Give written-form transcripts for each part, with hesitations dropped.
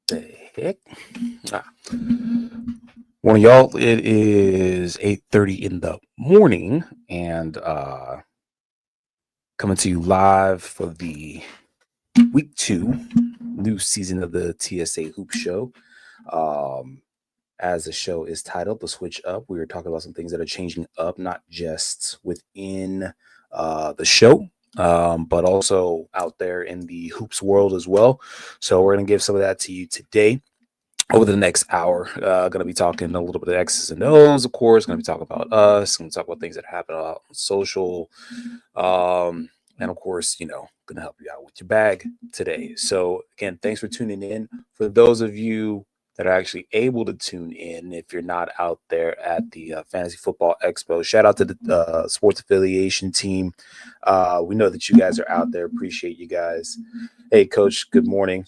The heck? Morning, y'all. It is 8:30 in the morning, and coming to you live for the week 2 new season of the TSA Hoop Show. As the show is titled, The Switch Up, we are talking about some things that are changing up, not just within the show, but also out there in the hoops world as well. So we're going to give some of that to you today. Over the next hour, going to be talking a little bit of X's and O's, of course. Going to be talking about us. Going to talk about things that happen on social. And of course, going to help you out with your bag today. So again, thanks for tuning in. For those of you that are actually able to tune in, if you're not out there at the Fantasy Football Expo, shout out to the sports affiliation team. We know that you guys are out there. Appreciate you guys. Hey, Coach, good morning.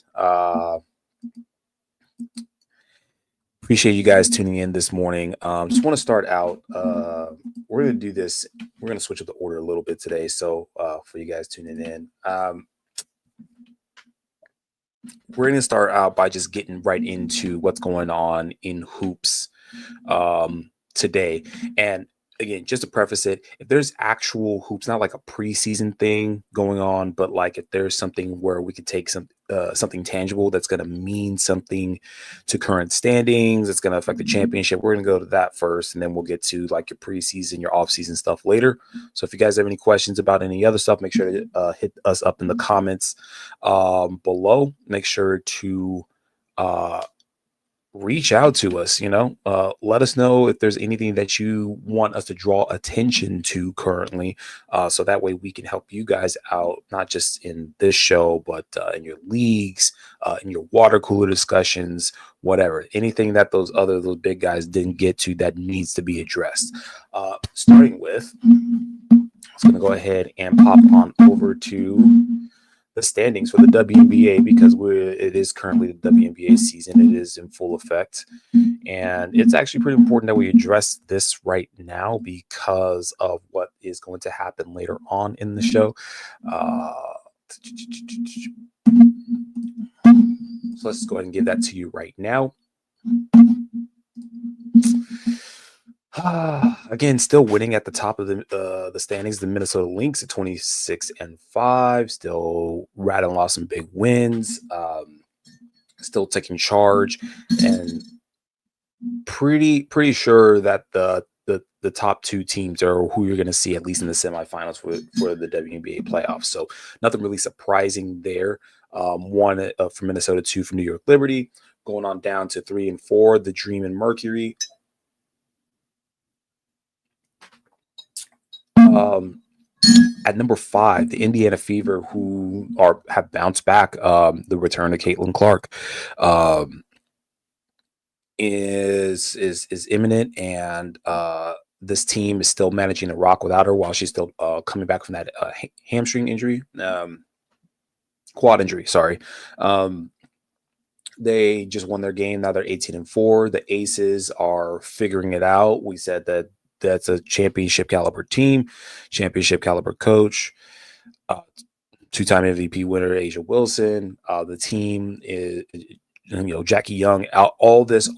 Appreciate you guys tuning in this morning. Just want to start out. We're going to do this. We're going to switch up the order a little bit today. So for you guys tuning in, we're going to start out by just getting right into what's going on in hoops today. And again, just to preface it, if there's actual hoops, not like a preseason thing going on, but like if there's something where we could take something tangible that's going to mean something to current standings, it's going to affect the championship, we're going to go to that first, and then we'll get to like your preseason, your offseason stuff later. So if you guys have any questions about any other stuff, make sure to hit us up in the comments below. Make sure to reach out to us, let us know if there's anything that you want us to draw attention to currently, so that way we can help you guys out, not just in this show, but in your leagues, in your water cooler discussions, whatever, anything that those big guys didn't get to that needs to be addressed. Starting with, I'm going to go ahead and pop on over to the standings for the WNBA, because it is currently the WNBA season. It is in full effect, and it's actually pretty important that we address this right now because of what is going to happen later on in the show. So let's go ahead and give that to you right now. Again, still winning at the top of the standings, the Minnesota Lynx at 26-5, still rattling off some big wins, still taking charge, and pretty sure that the top two teams are who you're going to see at least in the semifinals for the WNBA playoffs. So nothing really surprising there. One from Minnesota, 2 from New York Liberty, going on down to 3 and 4, the Dream and Mercury. At number 5, the Indiana Fever, who have bounced back. The return of Caitlin Clark is imminent, and this team is still managing to rock without her while she's still coming back from that hamstring injury, quad injury. Sorry. They just won their game. Now they're 18-4. The Aces are figuring it out. We said that that's a championship caliber team, championship caliber coach, 2-time MVP winner Asia Wilson. The team is, Jackie Young. All this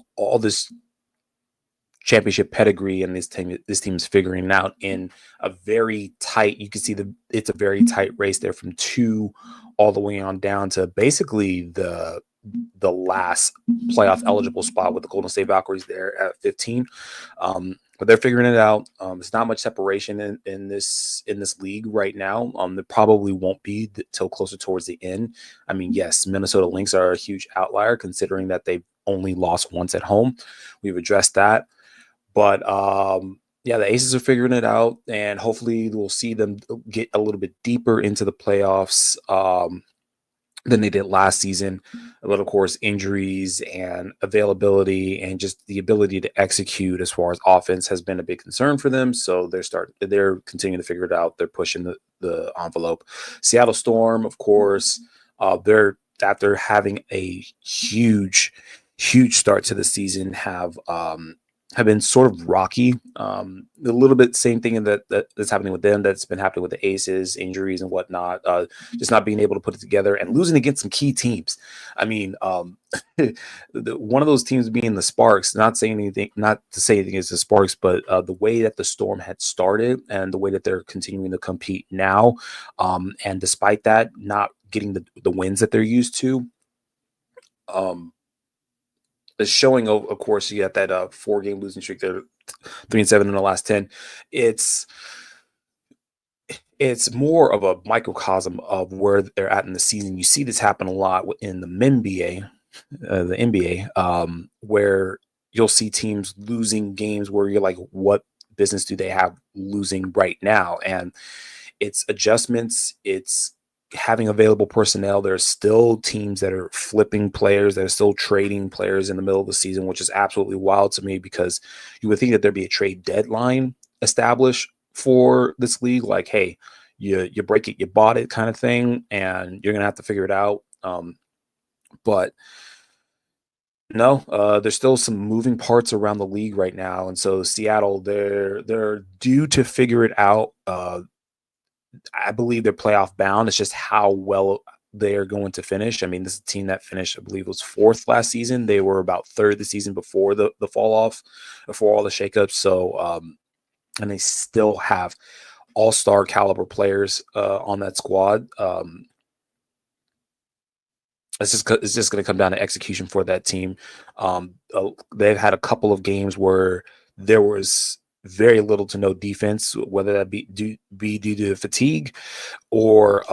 championship pedigree, and this team is figuring it out in a very tight. You can see it's a very tight race there from 2 all the way on down to basically the last playoff eligible spot with the Golden State Valkyries there at 15. But they're figuring it out. It's not much separation in this league right now. There probably won't be till closer towards the end. I mean, yes, Minnesota Lynx are a huge outlier considering that they've only lost once at home. We've addressed that. But yeah, the Aces are figuring it out, and hopefully we'll see them get a little bit deeper into the playoffs than they did last season. But of course, injuries and availability and just the ability to execute as far as offense has been a big concern for them. So they're continuing to figure it out. They're pushing the envelope. Seattle Storm, of course, they're after having a huge start to the season, have been sort of rocky. A little bit same thing that's happening with them that's been happening with the Aces, injuries and whatnot. Just not being able to put it together and losing against some key teams. I mean, one of those teams being the Sparks. Not to say anything against the Sparks, but the way that the Storm had started and the way that they're continuing to compete now, and despite that, not getting the wins that they're used to. Is showing, of course, you got that 4-game losing streak. They're 3-7 in the last 10. It's more of a microcosm of where they're at in the season. You see this happen a lot in the NBA, where you'll see teams losing games where you're like, what business do they have losing right now? And it's adjustments. It's having available personnel. There's still teams that are flipping players, that are still trading players in the middle of the season, which is absolutely wild to me because you would think that there'd be a trade deadline established for this league. Like, hey, you break it, you bought it kind of thing, and you're going to have to figure it out. But no, there's still some moving parts around the league right now. And so Seattle, they're due to figure it out. I believe they're playoff bound. It's just how well they're going to finish. I mean, this is a team that finished, I believe, was 4th last season. They were about 3rd the season before the fall off, before all the shakeups. So, and they still have all-star caliber players on that squad. It's just going to come down to execution for that team. They've had a couple of games where there was very little to no defense, whether that be due to fatigue or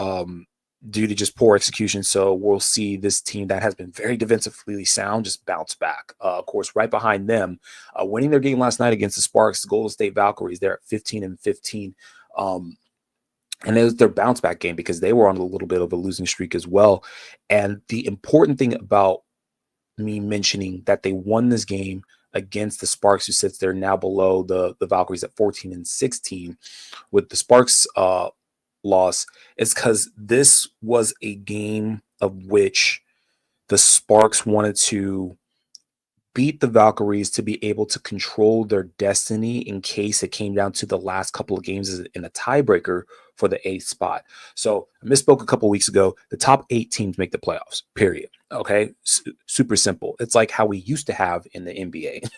due to just poor execution. So we'll see this team that has been very defensively sound just bounce back. Of course, right behind them, winning their game last night against the Sparks, the Golden State Valkyries, they're at 15-15. And it was their bounce back game because they were on a little bit of a losing streak as well. And the important thing about me mentioning that they won this game against the Sparks, who sits there now below the Valkyries at 14-16 with the Sparks loss, is because this was a game of which the Sparks wanted to beat the Valkyries to be able to control their destiny in case it came down to the last couple of games in a tiebreaker for the 8th spot. So I misspoke a couple of weeks ago. The top 8 teams make the playoffs, period. Okay. Super simple. It's like how we used to have in the NBA.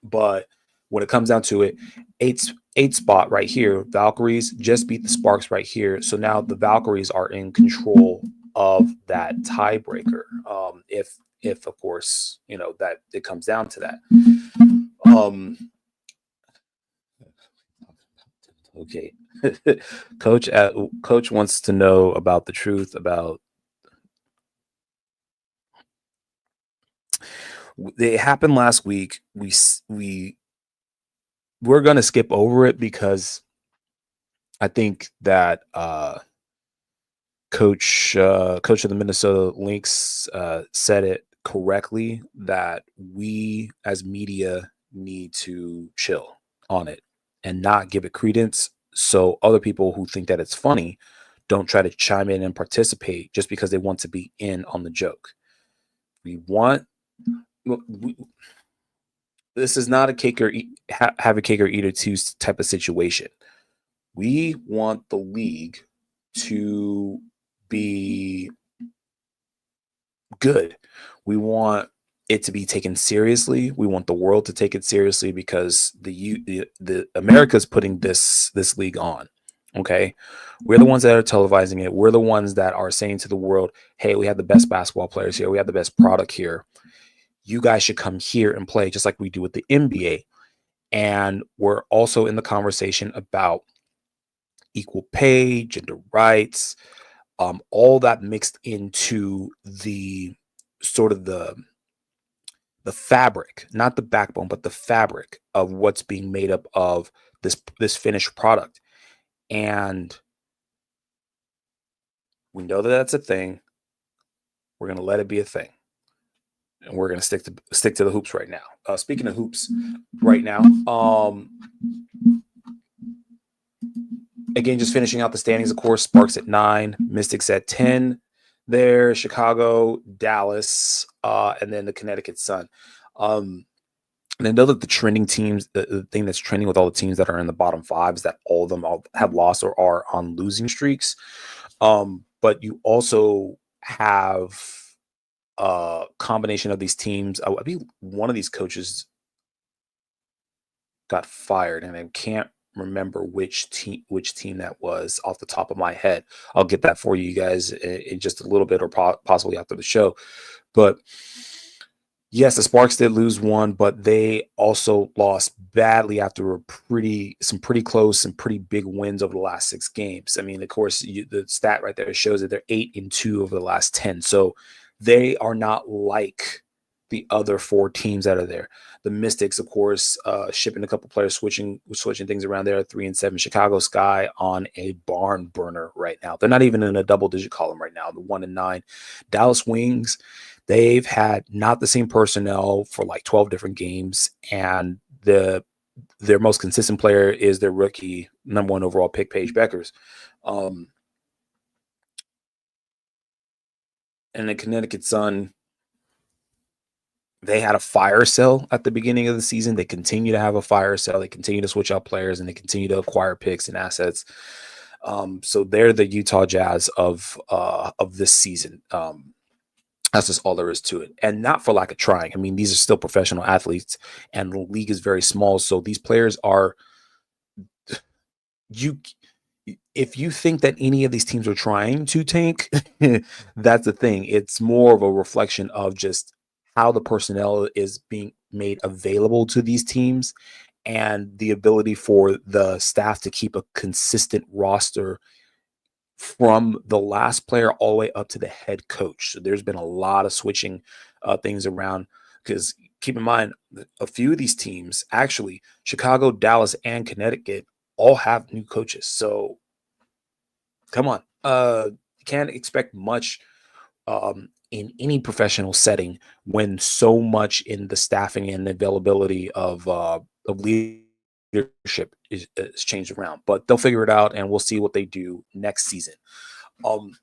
But when it comes down to it, 8th spot right here, Valkyries just beat the Sparks right here. So now the Valkyries are in control of that tiebreaker. If of course, that it comes down to that. Okay. Coach wants to know about the truth about it happened last week. We're going to skip over it because I think that coach of the Minnesota Lynx said it correctly, that we as media need to chill on it and not give it credence, so other people who think that it's funny don't try to chime in and participate just because they want to be in on the joke. This is not a cake or have a cake or eat it too type of situation. We want the league to be good. We want it to be taken seriously. We want the world to take it seriously because the America's putting this league on. Okay, we're the ones that are televising it. We're the ones that are saying to the world, "Hey, we have the best basketball players here. We have the best product here. You guys should come here and play, just like we do with the NBA." And we're also in the conversation about equal pay, gender rights, all that mixed into the sort of the fabric, not the backbone, but the fabric of what's being made up of this finished product. And we know that that's a thing. We're gonna let it be a thing, and we're gonna stick to the hoops right now. Speaking of hoops, right now, again, just finishing out the standings. Of course, Sparks at 9, Mystics at 10. There, Chicago, Dallas, and then the Connecticut Sun. And I know that the trending teams, the thing that's trending with all the teams that are in the bottom 5 is that all of them have lost or are on losing streaks. But you also have a combination of these teams. I think one of these coaches got fired, and I can't remember which team that was off the top of my head. I'll get that for you guys in just a little bit, or possibly after the show. But yes, the Sparks did lose one, but they also lost badly after some pretty close and pretty big wins over the last 6 games. I mean, of course, the stat right there shows that they're 8-2 over the last 10. So they are not like the other 4 teams that are there. The Mystics, of course, shipping a couple players, switching things around there. 3-7. Chicago Sky on a barn burner right now. They're not even in a double-digit column right now. The 1-9. Dallas Wings. They've had not the same personnel for like 12 different games, and their most consistent player is their rookie number 1 overall pick, Paige Beckers. And the Connecticut Sun, they had a fire sale at the beginning of the season. They continue to have a fire sale. They continue to switch out players, and they continue to acquire picks and assets. So they're the Utah Jazz of this season. That's just all there is to it. And not for lack of trying. I mean, these are still professional athletes, and the league is very small. So these players are if you think that any of these teams are trying to tank, that's the thing. It's more of a reflection of just how the personnel is being made available to these teams, and the ability for the staff to keep a consistent roster from the last player all the way up to the head coach. So there's been a lot of switching things around, because keep in mind, a few of these teams, actually, Chicago, Dallas, and Connecticut, all have new coaches. So come on, you can't expect much in any professional setting when so much in the staffing and availability of leadership is changed around. But they'll figure it out, and we'll see what they do next season. And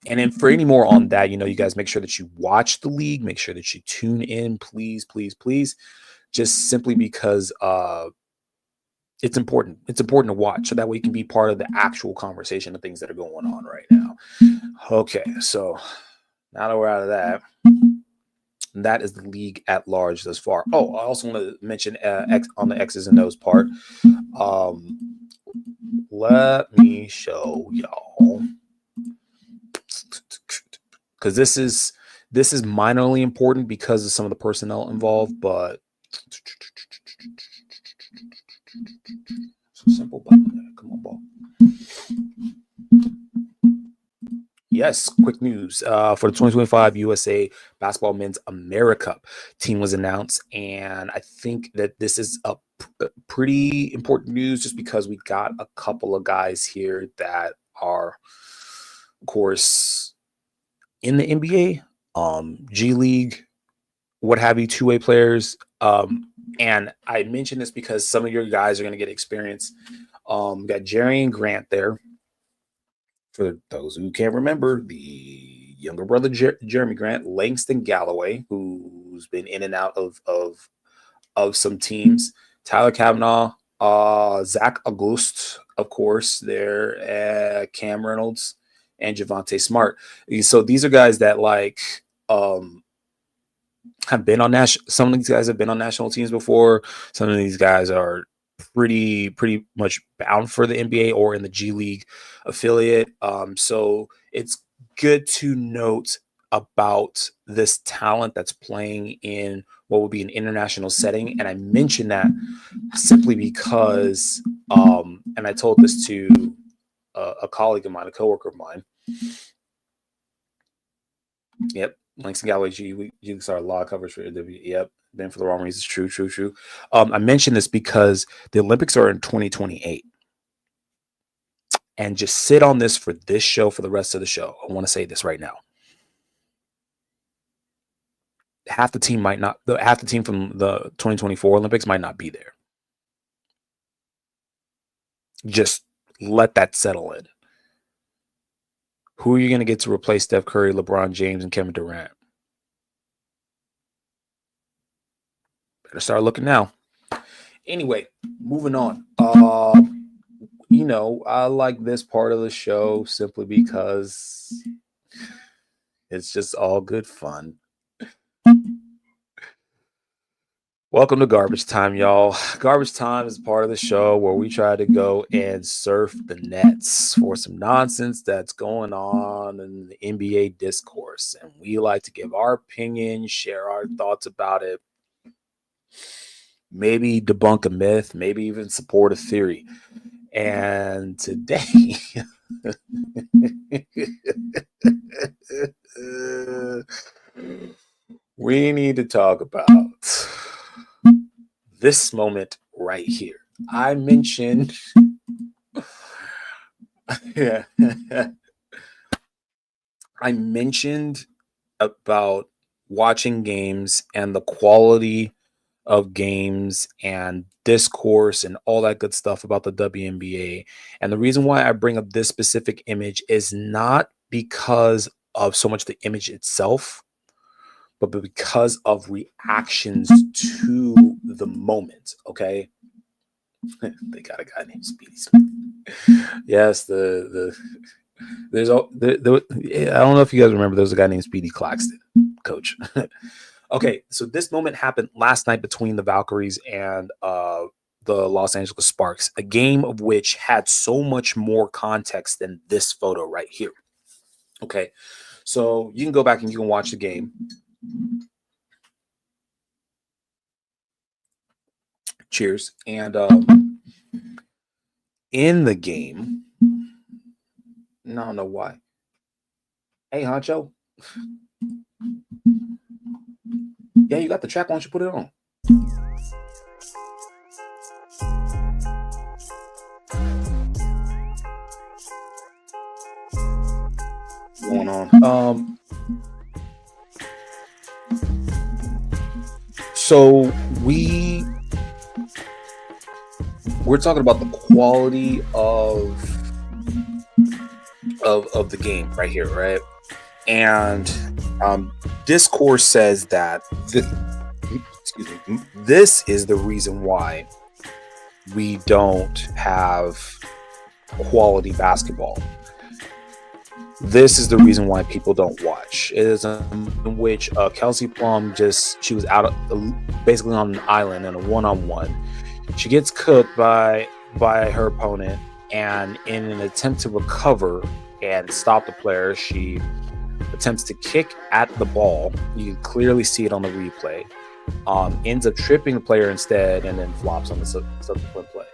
then for any more on that, you guys make sure that you watch the league, make sure that you tune in, please, please, please, just simply because it's important. It's important to watch, so that way you can be part of the actual conversation of things that are going on right now. Okay, so now that we're out of that, that is the league at large thus far. Oh, I also want to mention on the X's and O's part. Let me show y'all, because this is minorly important because of some of the personnel involved, but so simple button. Come on, ball. Yes, quick news. For the 2025 USA Basketball Men's America team was announced, and I think that this is a pretty important news just because we got a couple of guys here that are, of course, in the NBA, G League, what have you, two-way players. And I mention this because some of your guys are going to get experience. Got Jerry and Grant there. For those who can't remember, the younger brother, Jeremy Grant, Langston Galloway, who's been in and out of some teams, Tyler Kavanaugh, Zach Auguste, of course, there, Cam Reynolds, and Javante Smart. So these are guys that have been on some of these guys have been on national teams before. Some of these guys are pretty much bound for the NBA or in the G League affiliate. So it's good to note about this talent that's playing in what would be an international setting. And I mention that simply because, and I told this to a colleague of mine, a coworker of mine. Yep. Langston Galloway, you saw a lot of coverage for W. Yep. Been for the wrong reasons. True. I mentioned this because the Olympics are in 2028. And just sit on this for this show for the rest of the show. I want to say this right now. Half the team from the 2024 Olympics might not be there. Just let that settle in. Who are you going to get to replace Steph Curry, LeBron James, and Kevin Durant? Better start looking now. Anyway, moving on. I like this part of the show simply because it's just all good fun. Welcome to Garbage Time, y'all. Garbage Time is part of the show where we try to go and surf the nets for some nonsense that's going on in the NBA discourse. And we like to give our opinion, share our thoughts about it, maybe debunk a myth, maybe even support a theory. And today, we need to talk about this moment right here. I mentioned I mentioned about watching games and the quality of games and discourse and all that good stuff about the WNBA. And the reason why I bring up this specific image is not because of so much the image itself, but because of reactions to the moment. Okay. They got a guy named Speedy Smith. Yes, I don't know if you guys remember, there was a guy named Speedy Claxton, coach. Okay, so this moment happened last night between the Valkyries and the Los Angeles Sparks, a game of which had so much more context than this photo right here. Okay, so you can go back and you can watch the game. Cheers. And in the game, I don't know why. Hey, Honcho. Yeah, you got the track. Why don't you put it on? Going on. So we're talking about the quality of the game right here, right? And discourse says that this is the reason why we don't have quality basketball. This is the reason why people don't watch. It is in which Kelsey Plum she was out basically on an island in a one-on-one. She gets cooked by her opponent, and in an attempt to recover and stop the player, she attempts to kick at the ball. You can clearly see it on the replay. Ends up tripping the player instead, and then flops on the subsequent play.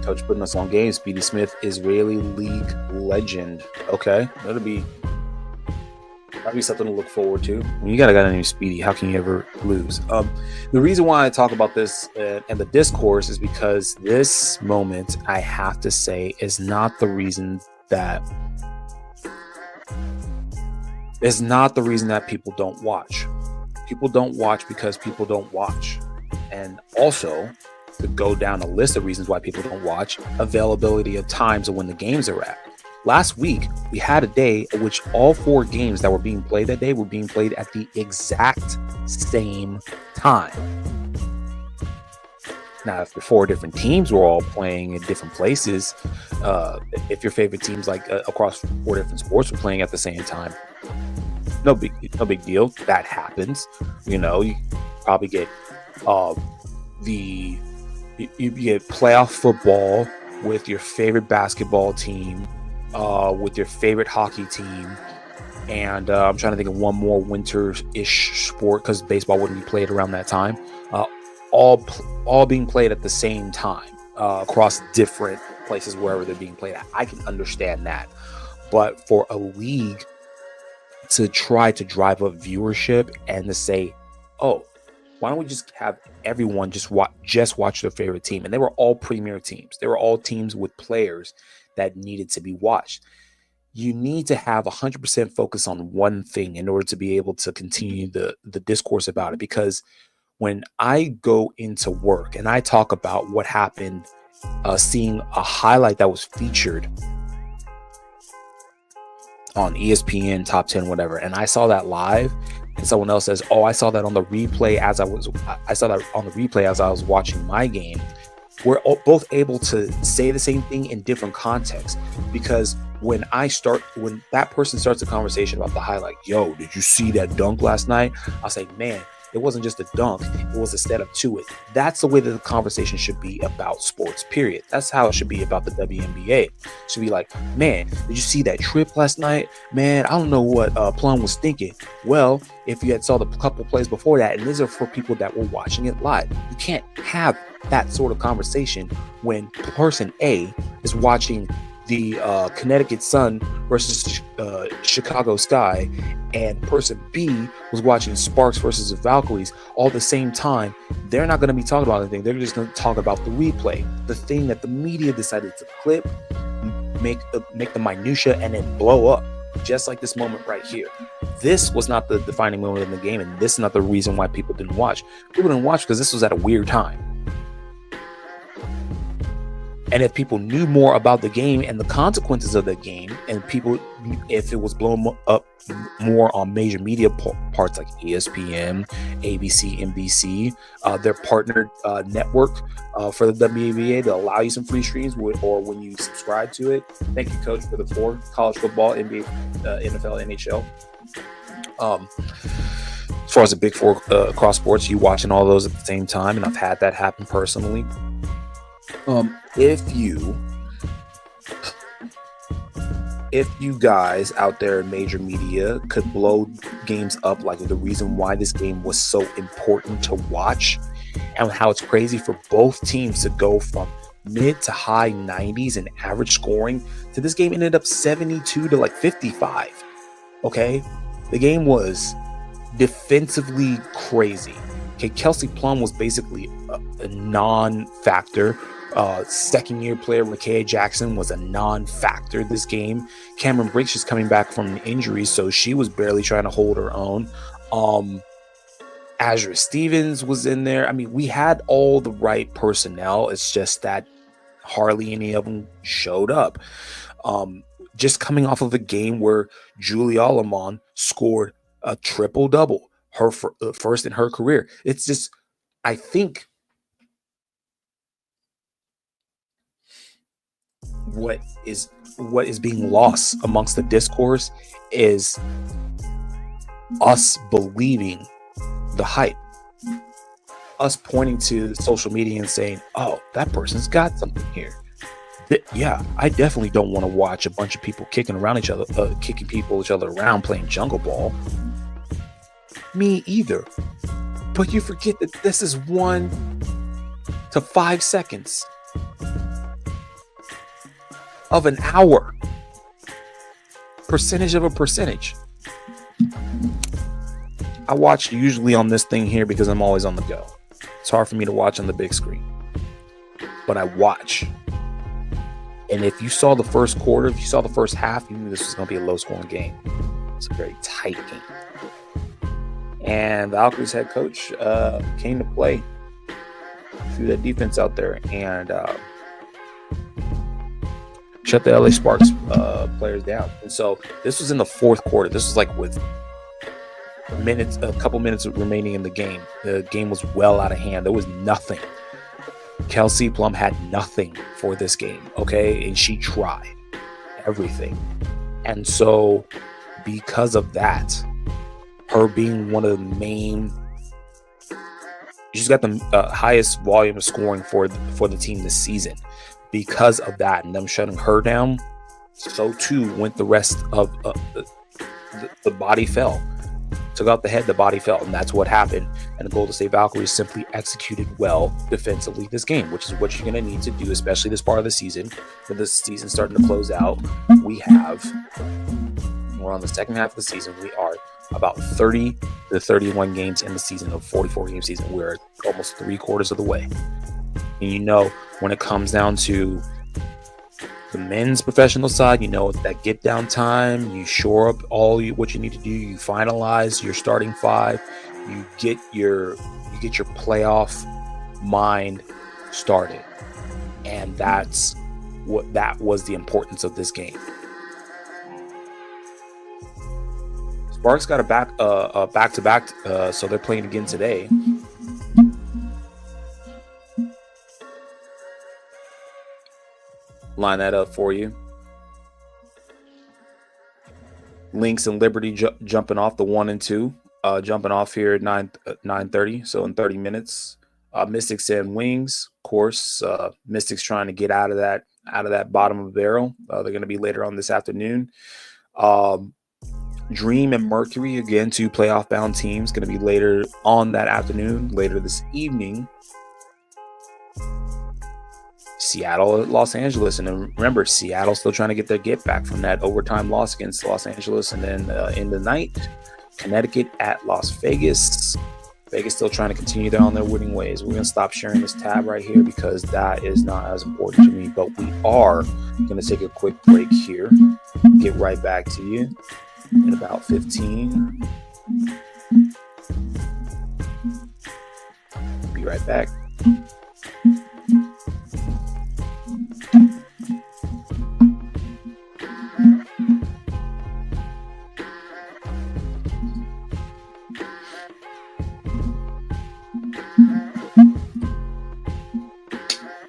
Coach putting us on game. Speedy Smith, Israeli League legend. Okay, that'll be something to look forward to. When you got a guy named Speedy, how can you ever lose? The reason why I talk about this and the discourse is because this moment, I have to say, is not the reason that people don't watch. People don't watch because people don't watch. And also, to go down a list of reasons why people don't watch, availability of times of when the games are at. Last week, we had a day in which all 4 games that were being played that day were being played at the exact same time. Now, if the 4 different teams were all playing in different places, if your favorite teams across 4 different sports were playing at the same time, no big deal. That happens. You probably get uh, the you get playoff football with your favorite basketball team, with your favorite hockey team, and I'm trying to think of one more winter-ish sport because baseball wouldn't be played around that time. Uh, all being played at the same time across different places wherever they're being played at. I can understand that, but for a league to try to drive up viewership and to say, "Oh, why don't we just have everyone just watch their favorite team?" And they were all premier teams. They were all teams with players that needed to be watched. You need to have 100% focus on one thing in order to be able to continue the discourse about it. Because when I go into work and I talk about what happened, seeing a highlight that was featured on ESPN top 10, whatever, and I saw that live, and someone else says, "Oh, I saw that on the replay as I was watching my game," we're both able to say the same thing in different contexts. Because when that person starts a conversation about the highlight, "Yo, did you see that dunk last night?" I'll say, "Man, it wasn't just a dunk, it was a setup to it." That's the way that the conversation should be about sports, period. That's how it should be about the WNBA. It should be like, "Man, did you see that trip last night? Man, I don't know what Plum was thinking." Well, if you had saw the couple plays before that, and these are for people that were watching it live, you can't have that sort of conversation when person A is watching the Connecticut Sun versus Chicago Sky, and person B was watching Sparks versus the Valkyries all at the same time. They're not going to be talking about anything. They're just going to talk about the replay, the thing that the media decided to clip, make the minutia, and then blow up. Just like this moment right here. This was not the defining moment in the game, and this is not the reason why people didn't watch. People didn't watch because this was at a weird time. And if people knew more about the game and the consequences of the game, and if it was blown up more on major media parts like ESPN, ABC, NBC, their partnered network for the WNBA to allow you some free streams, or when you subscribe to it. Thank you, Coach, for the 4: college football, NBA, NFL, NHL. As far as the big 4 across sports, you watching all those at the same time, and I've had that happen personally. If you guys out there in major media could blow games up like the reason why this game was so important to watch, and how it's crazy for both teams to go from mid to high 90s in average scoring to this game ended up 72 to like 55. Okay, the game was defensively crazy. Okay, Kelsey Plum was basically a non-factor. Second-year player Micaiah Jackson was a non-factor this game. Cameron Briggs is coming back from an injury, so she was barely trying to hold her own. Azure Stevens was in there. I mean, we had all the right personnel. It's just that hardly any of them showed up. Just coming off of a game where Julie Allemon scored a triple-double, her first in her career. It's just, I think, what is being lost amongst the discourse is us believing the hype, us pointing to social media and saying, "Oh, that person's got something here." Yeah, I definitely don't want to watch a bunch of people kicking each other around playing jungle ball. Me either. But you forget that this is 1 to 5 seconds of an hour. Percentage of a percentage. I watch usually on this thing here because I'm always on the go. It's hard for me to watch on the big screen. But I watch. And if you saw the first quarter, if you saw the first half, you knew this was going to be a low-scoring game. It's a very tight game. And the Valkyries head coach came to play, threw that defense out there, and shut the LA Sparks players down. And so this was in the fourth quarter. This was like with a couple minutes remaining in the game. The game was well out of hand. There was nothing. Kelsey Plum had nothing for this game, okay? And she tried everything. And so because of that, her being one of the main. She's got the highest volume of scoring for the team this season. Because of that and them shutting her down, so too went the rest of the body fell. Took out the head, the body fell, and that's what happened. And the Golden State Valkyries simply executed well defensively this game, which is what you're going to need to do, especially this part of the season. With the season starting to close out, we're on the second half of the season. We are about 30 to 31 games in the season, of 44-game season. We're almost 3/4 of the way. And when it comes down to the men's professional side, that get down time, you shore up what you need to do, you finalize your starting five, you get your playoff mind started. And that was the importance of this game. Sparks got a back-to-back, so they're playing again today. Line that up for you. Lynx and Liberty jumping off the 1 and 2, jumping off here at 9:30. So in 30 minutes, Mystics and Wings. Of course, Mystics trying to get out of that bottom of the barrel. They're going to be later on this afternoon. Dream and Mercury, again, 2 playoff-bound teams, going to be later on that afternoon. Later this evening, Seattle at Los Angeles. And remember, Seattle still trying to get their get back from that overtime loss against Los Angeles. And then in the night, Connecticut at Las Vegas. Vegas still trying to continue on their winning ways. We're going to stop sharing this tab right here because that is not as important to me. But we are going to take a quick break here. Get right back to you in about 15. Be right back.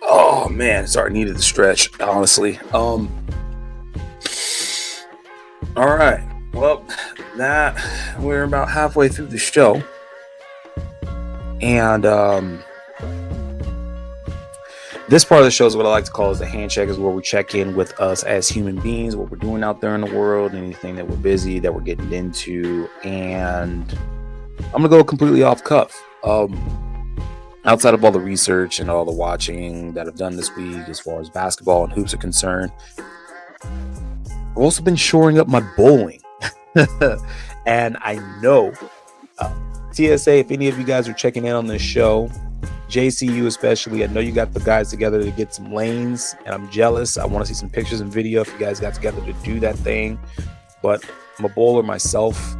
Oh man, sorry, needed the stretch, honestly. All right. Well, we're about halfway through the show. And this part of the show is what I like to call the handshake, is where we check in with us as human beings, what we're doing out there in the world, anything that we're busy, that we're getting into. And I'm going to go completely off cuff. Outside of all the research and all the watching that I've done this week as far as basketball and hoops are concerned, I've also been shoring up my bowling. And I know TSA, if any of you guys are checking in on this show, JCU especially, I know you got the guys together to get some lanes, and I'm jealous. I want to see some pictures and video if you guys got together to do that thing. But I'm a bowler myself.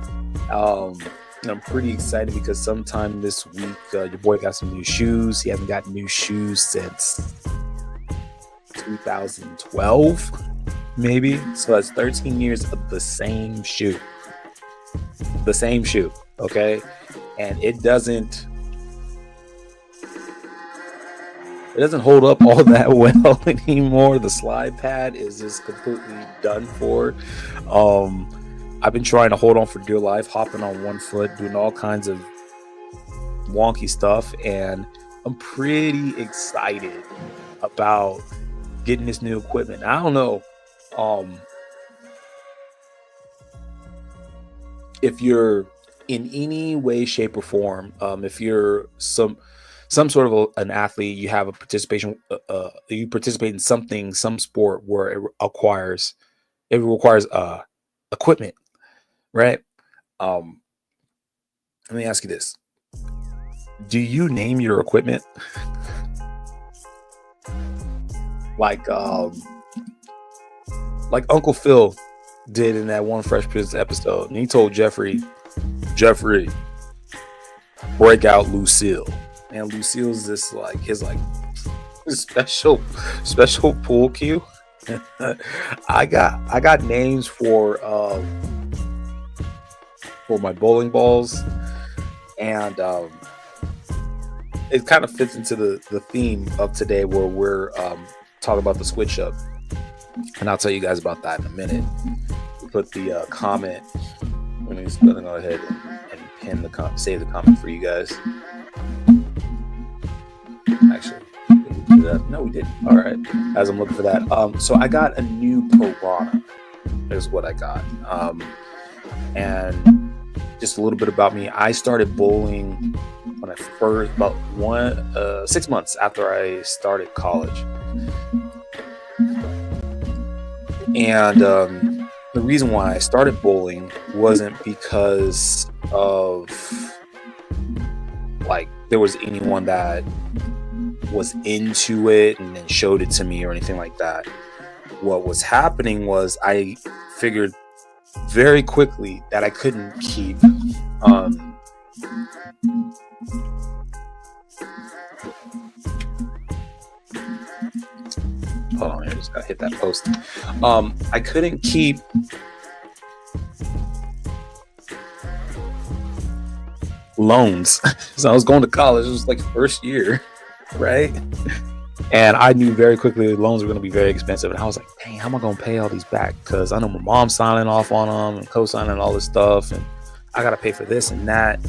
And I'm pretty excited because sometime this week, your boy got some new shoes. He hasn't gotten new shoes since 2012, maybe. So that's 13 years of the same shoe. The same shoe, okay? And it doesn't hold up all that well anymore. The slide pad is just completely done for. I've been trying to hold on for dear life, hopping on one foot, doing all kinds of wonky stuff, and I'm pretty excited about getting this new equipment. I don't know if you're in any way, shape, or form, if you're some sort of an athlete, you have a participation, you participate in something, some sport where it requires equipment. Right. Let me ask you this. Do you name your equipment? Like Uncle Phil did in that one Fresh Prince episode. And he told Jeffrey, break out Lucille. And Lucille's this his special pool cue. I got names for my bowling balls, and it kind of fits into the theme of today, where we're talking about the switch up, and I'll tell you guys about that in a minute. We put the comment. I'm going to go ahead and pin the save the comment for you guys. Actually, did we do that? No, we didn't. All right. As I'm looking for that, so I got a new Piranha. Is what I got. And just a little bit about me. I started bowling when I first, about 6 months after I started college. And the reason why I started bowling wasn't because of like there was anyone that was into it and then showed it to me or anything like that. What was happening was I figured very quickly that I couldn't keep hold on, I just gotta hit that post. I couldn't keep loans. So I was going to college. It was like first year, right? And I knew very quickly loans were going to be very expensive. And I was like, dang, how am I going to pay all these back? Because I know my mom's signing off on them and co-signing all this stuff. And I got to pay for this and that.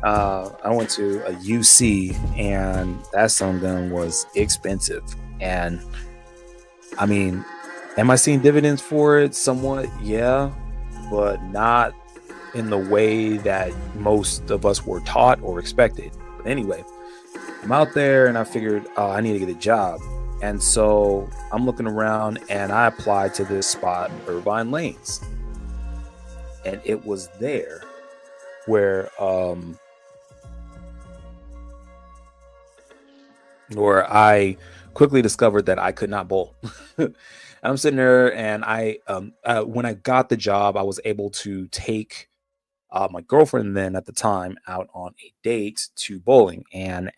I went to a UC and that son gun was expensive. And I mean, am I seeing dividends for it? Somewhat, yeah, but not in the way that most of us were taught or expected. But anyway, I'm out there and I figured I need to get a job. And so I'm looking around and I applied to this spot, Irvine Lanes. And it was there where I quickly discovered that I could not bowl. I'm sitting there and when I got the job, I was able to take my girlfriend then at the time out on a date to bowling. And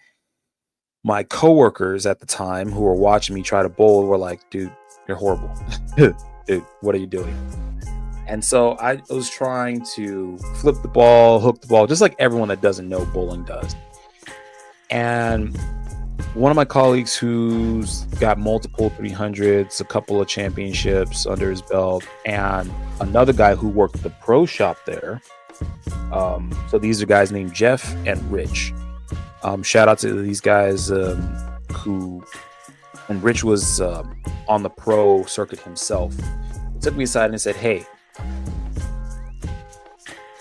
my coworkers at the time who were watching me try to bowl were like, dude, you're horrible. Dude, what are you doing? And so I was trying to flip the ball, hook the ball, just like everyone that doesn't know bowling does. And one of my colleagues who's got multiple 300s, a couple of championships under his belt, and another guy who worked at the pro shop there. So these are guys named Jeff and Rich. Shout out to these guys and Rich was on the pro circuit himself. He took me aside and said, hey,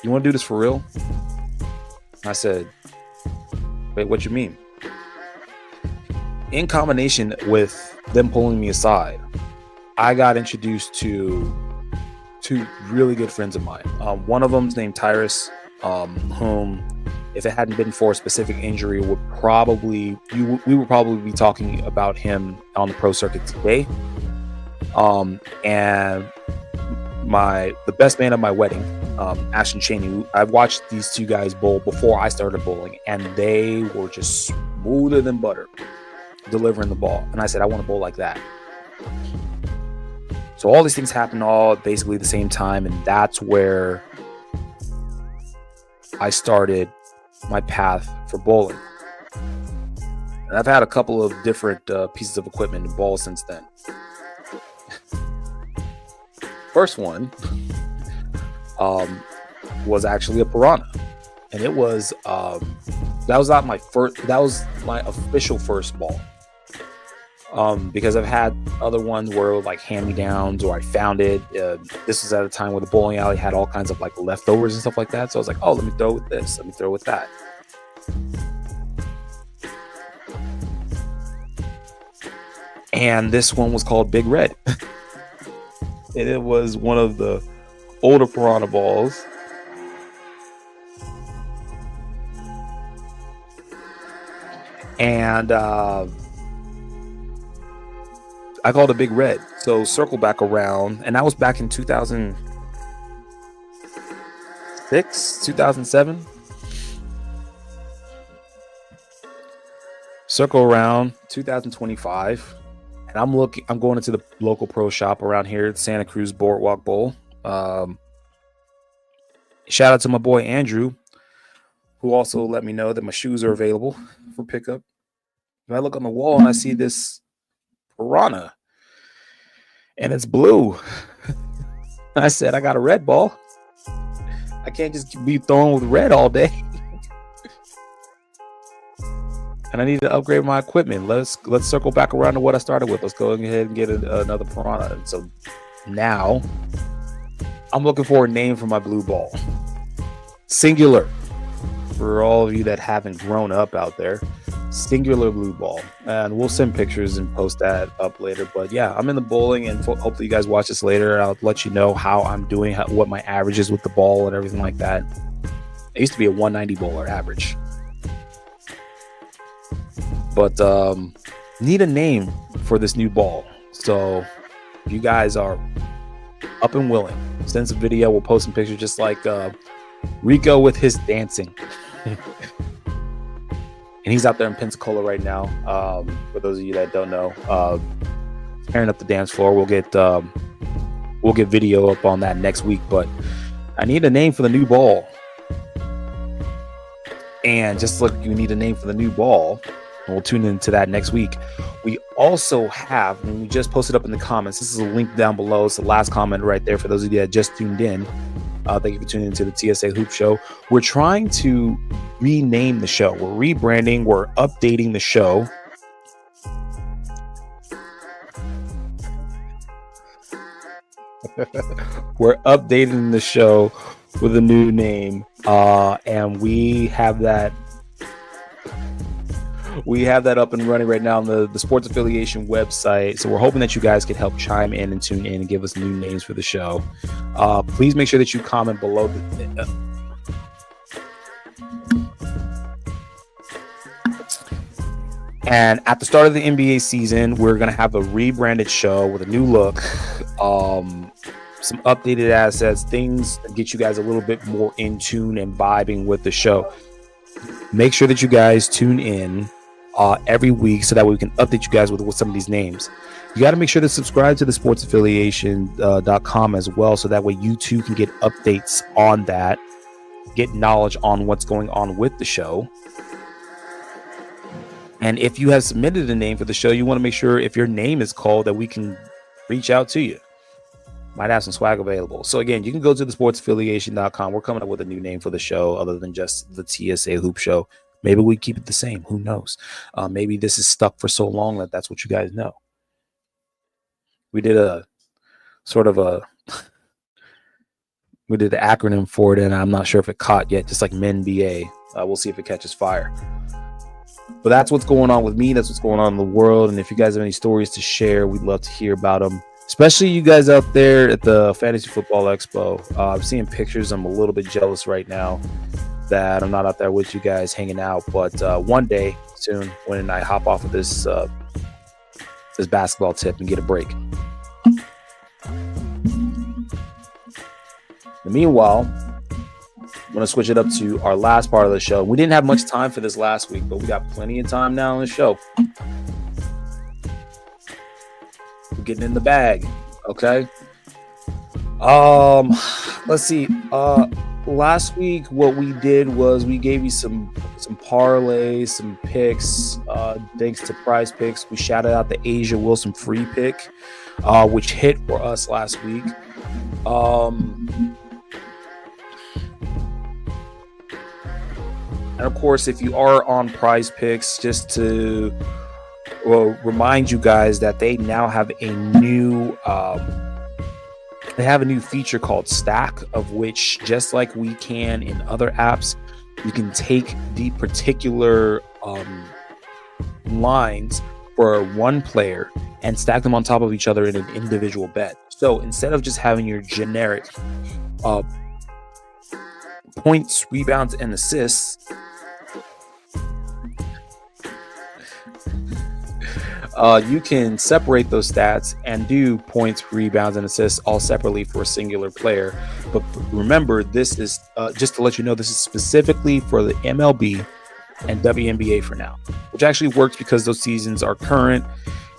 you want to do this for real? I said, wait, what you mean? In combination with them pulling me aside, I got introduced to two really good friends of mine. One of them's named Tyrus, whom, if it hadn't been for a specific injury, we would probably be talking about him on the pro circuit today. And the best man at my wedding, Ashton Cheney. I watched these two guys bowl before I started bowling, and they were just smoother than butter delivering the ball. And I said, I want to bowl like that. So all these things happened all basically at the same time, and that's where I started my path for bowling. And I've had a couple of different pieces of equipment to bowl since then. First one was actually a Piranha, and it was that was my official first ball. Because I've had other ones where like hand-me-downs or I found it. This was at a time where the bowling alley had all kinds of like leftovers and stuff like that. So I was like, oh, let me throw with this. Let me throw with that. And this one was called Big Red. And it was one of the older Piranha balls. And I called it Big Red. So circle back around, and that was back in 2006, 2007. Circle around 2025, and I'm going into the local pro shop around here at Santa Cruz Boardwalk Bowl. Shout out to my boy Andrew, who also let me know that my shoes are available for pickup. And I look on the wall and I see this Piranha, and it's blue. I said, I got a red ball. I can't just be throwing with red all day. and I need to upgrade my equipment. Let's circle back around to what I started with. Let's go ahead and get another piranha. And so now I'm looking for a name for my blue ball. Singular. For all of you that haven't grown up out there, singular blue ball. And we'll send pictures and post that up later. But yeah, I'm in the bowling, and hopefully you guys watch this later. I'll let you know how I'm doing, what my average is with the ball and everything like that. I used to be a 190 bowler average. But need a name for this new ball. So if you guys are up and willing, send some video. We'll post some pictures, just like Rico with his dancing. And he's out there in Pensacola right now. For those of you that don't know, tearing up the dance floor. We'll get video up on that next week. But I need a name for the new ball. And just like you need a name for the new ball, and we'll tune into that next week. We also have, and we just posted up in the comments, this is a link down below. It's the last comment right there for those of you that just tuned in. Thank you for tuning into the TSA Hoop Show. We're trying to rename the show. We're rebranding. We're updating the show. We're updating the show with a new name. And we have that up and running right now on the sports affiliation website. So we're hoping that you guys can help chime in and tune in and give us new names for the show. Please make sure that you comment below. And at the start of the NBA season, we're going to have a rebranded show with a new look, some updated assets, things that get you guys a little bit more in tune and vibing with the show. Make sure that you guys tune in every week so that way we can update you guys with some of these names. You got to make sure to subscribe to the sportsaffiliation.com as well, so that way you too can get updates on that, get knowledge on what's going on with the show. And if you have submitted a name for the show, you want to make sure if your name is called that we can reach out to you. Might have some swag available. So again, you can go to the sportsaffiliation.com. We're coming up with a new name for the show other than just the TSA Hoop Show. Maybe we keep it the same. Who knows? Maybe this is stuck for so long that that's what you guys know. We did a sort of we did the acronym for it, and I'm not sure if it caught yet, just like MNBA. We'll see if it catches fire. But that's what's going on with me. That's what's going on in the world. And if you guys have any stories to share, we'd love to hear about them. Especially you guys out there at the Fantasy Football Expo. I'm seeing pictures. I'm a little bit jealous right now that I'm not out there with you guys hanging out. But one day soon, when I hop off of this basketball tip and get a break. Meanwhile, I'm going to switch it up to our last part of the show. We didn't have much time for this last week, but we got plenty of time now on the show. We're getting in the bag, okay? Let's see. Last week, what we did was we gave you some parlays, some picks. Thanks to Prize Picks, we shouted out the Asia Wilson free pick, which hit for us last week. And of course, if you are on Prize Picks, just to remind you guys that they now have a new feature called Stack, of which, just like we can in other apps, you can take the particular lines for one player and stack them on top of each other in an individual bet. So instead of just having your generic points, rebounds, and assists, you can separate those stats and do points, rebounds, and assists all separately for a singular player. But remember, this is just to let you know, this is specifically for the MLB and WNBA for now, which actually works because those seasons are current.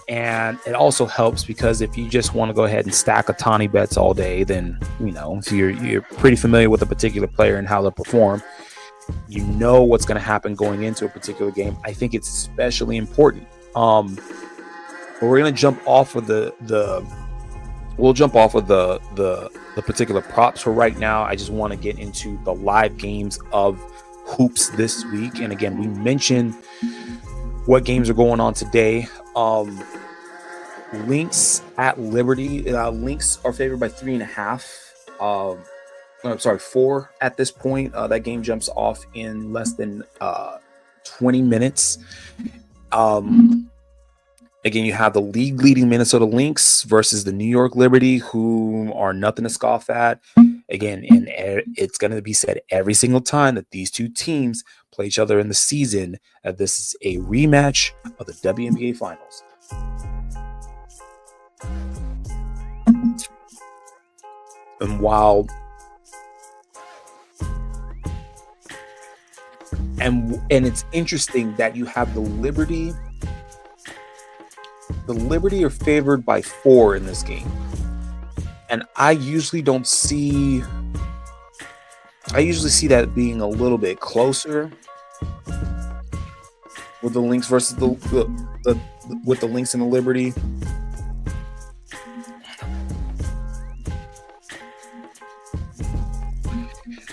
And it also helps because if you just want to go ahead and stack Otani bets all day, then, you know, if you're pretty familiar with a particular player and how they'll perform, you know what's going to happen going into a particular game. I think it's especially important. But we're going to jump off of the particular props for right now. I just want to get into the live games of hoops this week. And again, we mentioned what games are going on today. Lynx at Liberty. Lynx are favored by 3.5. I'm sorry, 4 at this point. That game jumps off in less than 20 minutes. Again, you have the league leading Minnesota Lynx versus the New York Liberty, who are nothing to scoff at. Again, and it's going to be said every single time that these two teams play each other in the season, that this is a rematch of the WNBA Finals. And while and it's interesting that you have the Liberty are favored by 4 in this game. And I usually see that being a little bit closer with the Lynx versus with the Lynx and the Liberty.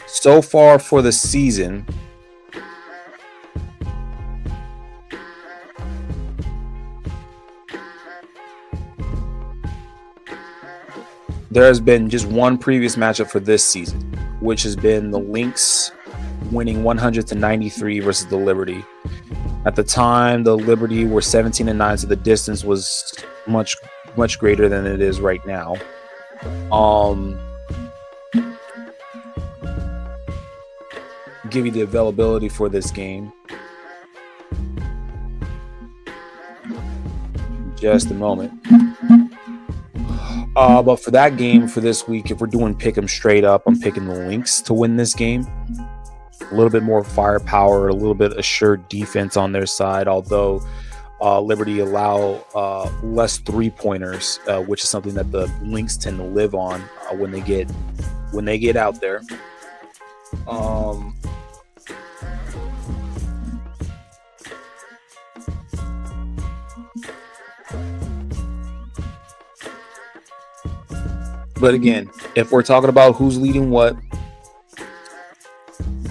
So far for the season, there has been just one previous matchup for this season, which has been the Lynx winning 100-93 versus the Liberty. At the time, the Liberty were 17-9, so the distance was much greater than it is right now. Give you the availability for this game. Just a moment. But for that game for this week, if we're doing pick 'em straight up, I'm picking the Lynx to win this game. A little bit more firepower, a little bit assured defense on their side, although Liberty allow less 3-pointers, which is something that the Lynx tend to live on when they get out there. But again, if we're talking about who's leading what,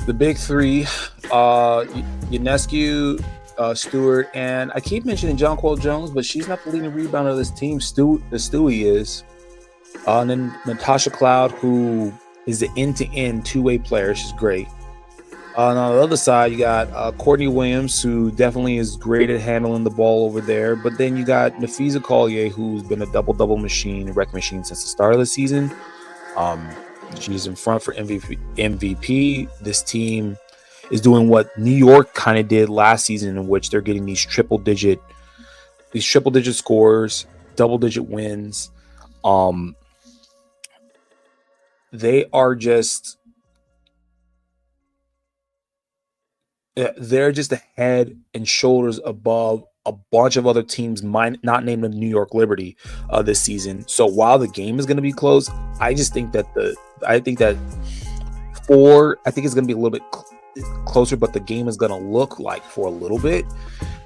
the big three, Ionescu, Stewart, and I keep mentioning Jonquel Jones, but she's not the leading rebounder of this team. Stewie is. And then Natasha Cloud, who is an end-to-end two-way player. She's great. On the other side, you got Courtney Williams, who definitely is great at handling the ball over there. But then you got Nafisa Collier, who's been a double-double machine, a wreck machine since the start of the season. She's in front for MVP. This team is doing what New York kind of did last season, in which they're getting these triple-digit scores, double-digit wins. They are just... they're just a head and shoulders above a bunch of other teams, not named the New York Liberty, this season. So while the game is going to be close, I think that it's going to be a little bit closer, but the game is going to look like for a little bit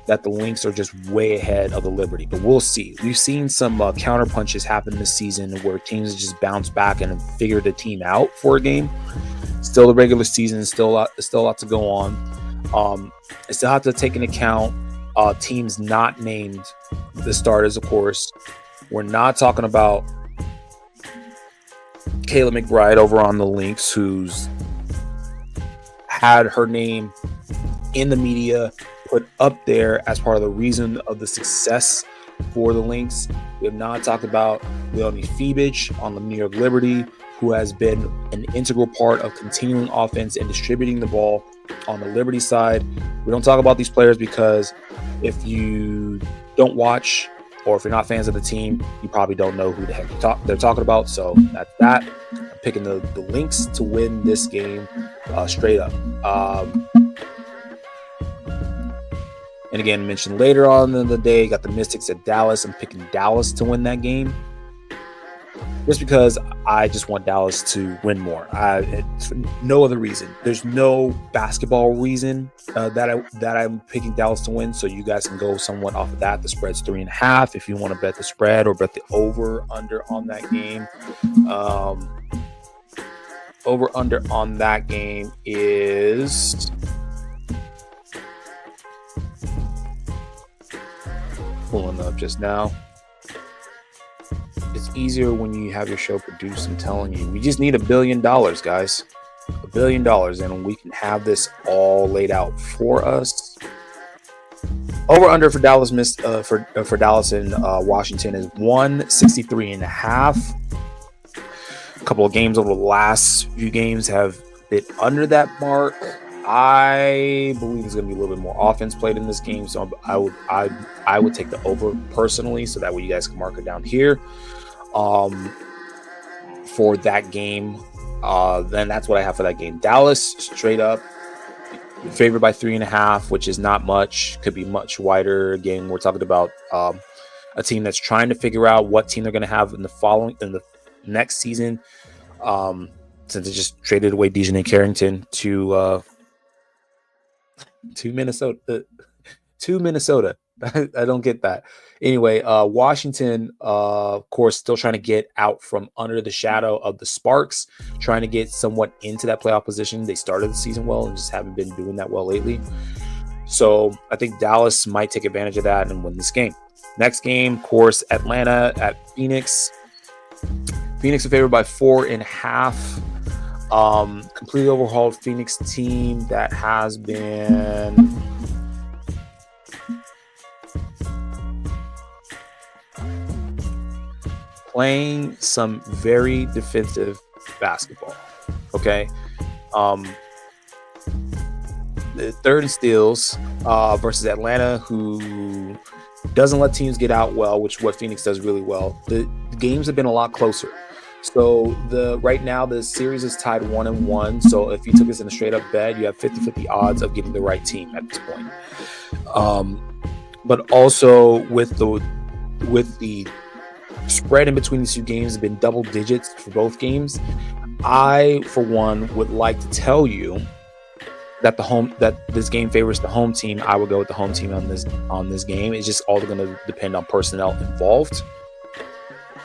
that the Lynx are just way ahead of the Liberty. But we'll see. We've seen some counter punches happen this season where teams just bounce back and figure the team out for a game. Still the regular season, still a lot to go on. I still have to take into account teams not named the starters, of course. We're not talking about Kayla McBride over on the Lynx, who's had her name in the media put up there as part of the reason of the success for the Lynx. We have not talked about Leonie Fibich on the New York Liberty, who has been an integral part of continuing offense and distributing the ball on the Liberty side. We don't talk about these players because if you don't watch, or if you're not fans of the team, you probably don't know who the heck they're talking about. So that's that. I'm picking the Lynx to win this game straight up. And again, mentioned later on in the day, got the Mystics at Dallas. I'm picking Dallas to win that game, just because I just want Dallas to win more. It's for no other reason. There's no basketball reason that I'm picking Dallas to win. So you guys can go somewhat off of that. The spread's 3.5 if you want to bet the spread or bet the over/under on that game. Over/under on that game is Pulling up just now. It's easier when you have your show produced. I'm telling you, we just need $1 billion, guys. $1 billion, and we can have this all laid out for us. Over under for Dallas for Dallas and Washington is 163.5. A couple of games over the last few games have been under that mark. I believe there's going to be a little bit more offense played in this game, so I would take the over personally, so that way you guys can mark it down here for that game. Then that's what I have for that game. Dallas straight up favored by 3.5, which is not much. Could be much wider. Again, we're talking about a team that's trying to figure out what team they're going to have in the next season. Since they just traded away Dejounte Carrington to Minnesota. I don't get that. Anyway, Washington, of course, still trying to get out from under the shadow of the Sparks, trying to get somewhat into that playoff position. They started the season well and just haven't been doing that well lately. So I think Dallas might take advantage of that and win this game. Next game, of course, Atlanta at Phoenix. Phoenix are favored by 4.5. Completely overhauled Phoenix team that has been playing some very defensive basketball. Okay. The third in steals versus Atlanta, who doesn't let teams get out well, which is what Phoenix does really well. The games have been a lot closer. So right now the series is tied 1-1. So if you took this in a straight up bet, you have 50-50 odds of getting the right team at this point. But also with the spread in between these two games have been double digits for both games. I, for one, would like to tell you that this game favors the home team. I would go with the home team on this game. It's just all going to depend on personnel involved.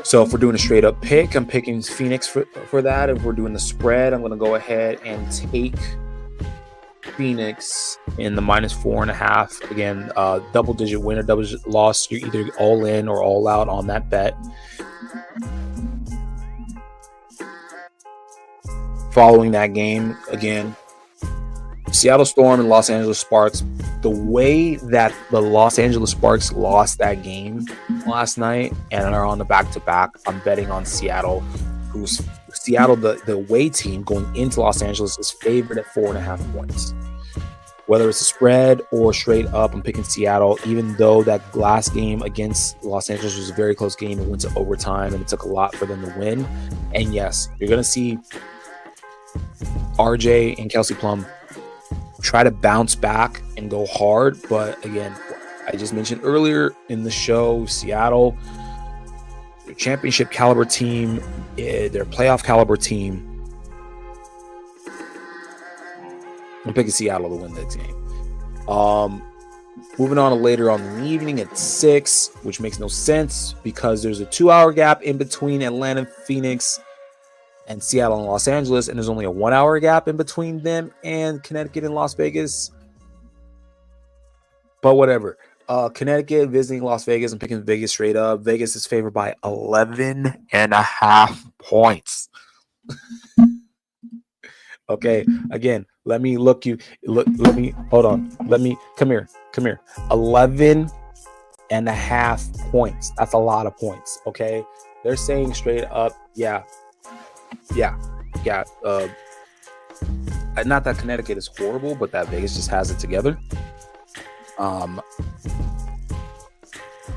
So if we're doing a straight up pick, I'm picking Phoenix for that. If we're doing the spread, I'm going to go ahead and take Phoenix in the -4.5. Again, double digit win or double digit loss. You're either all in or all out on that bet. Following that game, again, Seattle Storm and Los Angeles Sparks. The way that the Los Angeles Sparks lost that game last night and are on the back-to-back, I'm betting on Seattle. The away team going into Los Angeles is favored at 4.5 points. Whether it's a spread or straight up, I'm picking Seattle, even though that last game against Los Angeles was a very close game. It went to overtime, and it took a lot for them to win. And yes, you're going to see RJ and Kelsey Plum try to bounce back and go hard. But again, I just mentioned earlier in the show, Seattle, their championship caliber team, their playoff caliber team. I'm picking Seattle to win that game. Moving on to later on in the evening at 6, which makes no sense because there's a 2-hour gap in between Atlanta, Phoenix, and Seattle and Los Angeles, and there's only a 1-hour gap in between them and Connecticut and Las Vegas. But whatever. Connecticut visiting Las Vegas. I'm picking Vegas straight up. Vegas is favored by 11.5 points. Okay, again, let me hold on. Come here. 11.5 points. That's a lot of points. Okay, they're saying straight up, yeah. Not that Connecticut is horrible, but that Vegas just has it together.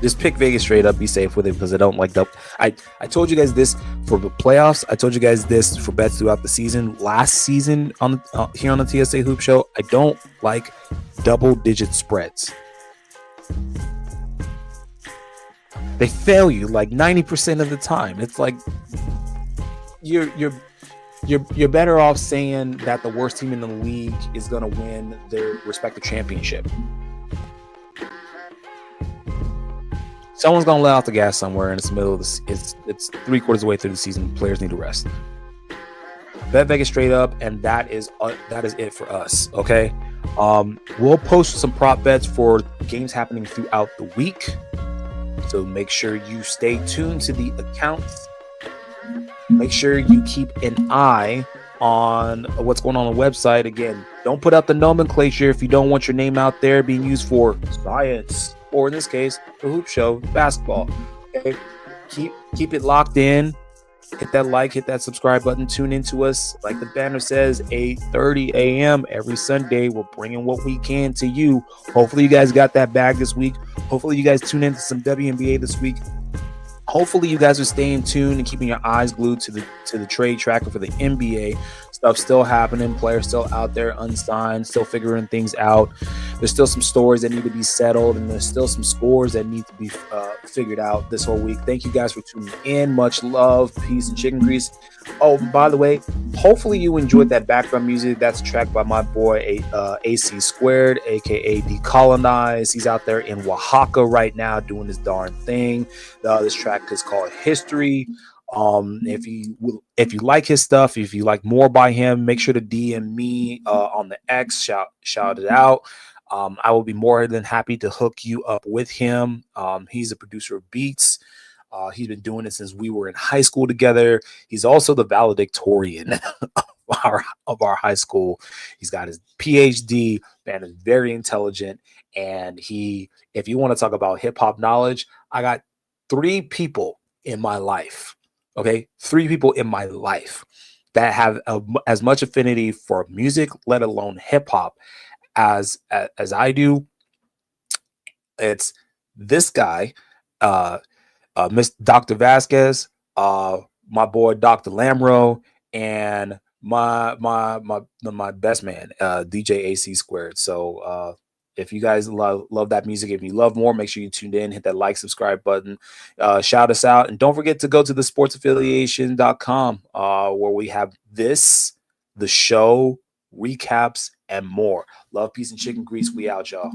Just pick Vegas straight up. Be safe with it because I don't like that. I told you guys this for the playoffs. I told you guys this for bets throughout the season. Last season here on the TSA Hoop Show, I don't like double-digit spreads. They fail you like 90% of the time. It's like you're better off saying that the worst team in the league is going to win their respective championship. Someone's going to let out the gas somewhere, and it's the middle of the it's 3/4 of the way through the season. Players need to rest. Bet Vegas straight up, and that is it for us. Okay, we'll post some prop bets for games happening throughout the week. So make sure you stay tuned to the accounts. Make sure you keep an eye on what's going on the website. Again, don't put out the nomenclature if you don't want your name out there being used for science, or in this case, the Hoop Show, basketball. Okay, keep it locked in. Hit that like, hit that subscribe button, tune into us. Like the banner says, 8:30 a.m. every Sunday. We're bringing what we can to you. Hopefully you guys got that bag this week. Hopefully you guys tune into some WNBA this week. Hopefully you guys are staying tuned and keeping your eyes glued to the trade tracker for the NBA. Stuff still happening, players still out there unsigned, still figuring things out. There's still some stories that need to be settled, and there's still some scores that need to be figured out this whole week. Thank you guys for tuning in. Much love, peace, and chicken grease. Oh, by the way, hopefully you enjoyed that background music. That's a track by my boy AC Squared, aka Decolonize. He's out there in Oaxaca right now doing his darn thing. This track is called History. If you like his stuff, if you like more by him, make sure to DM me on the X, shout it out. I will be more than happy to hook you up with him. He's a producer of beats. He's been doing it since we were in high school together. He's also the valedictorian of our high school. He's got his PhD. Man is very intelligent, and if you want to talk about hip hop knowledge, I got 3 people in my life. Okay, 3 people in my life that have as much affinity for music, let alone hip hop, as I do. It's this guy, Miss Dr. Vasquez, my boy Dr. Lamro, and my best man, DJ AC Squared. So if you guys love that music, if you love more, make sure you tune in, hit that like, subscribe button, shout us out, and don't forget to go to the sportsaffiliation.com where we have the show, recaps, and more. Love, peace, and chicken grease. We out, y'all.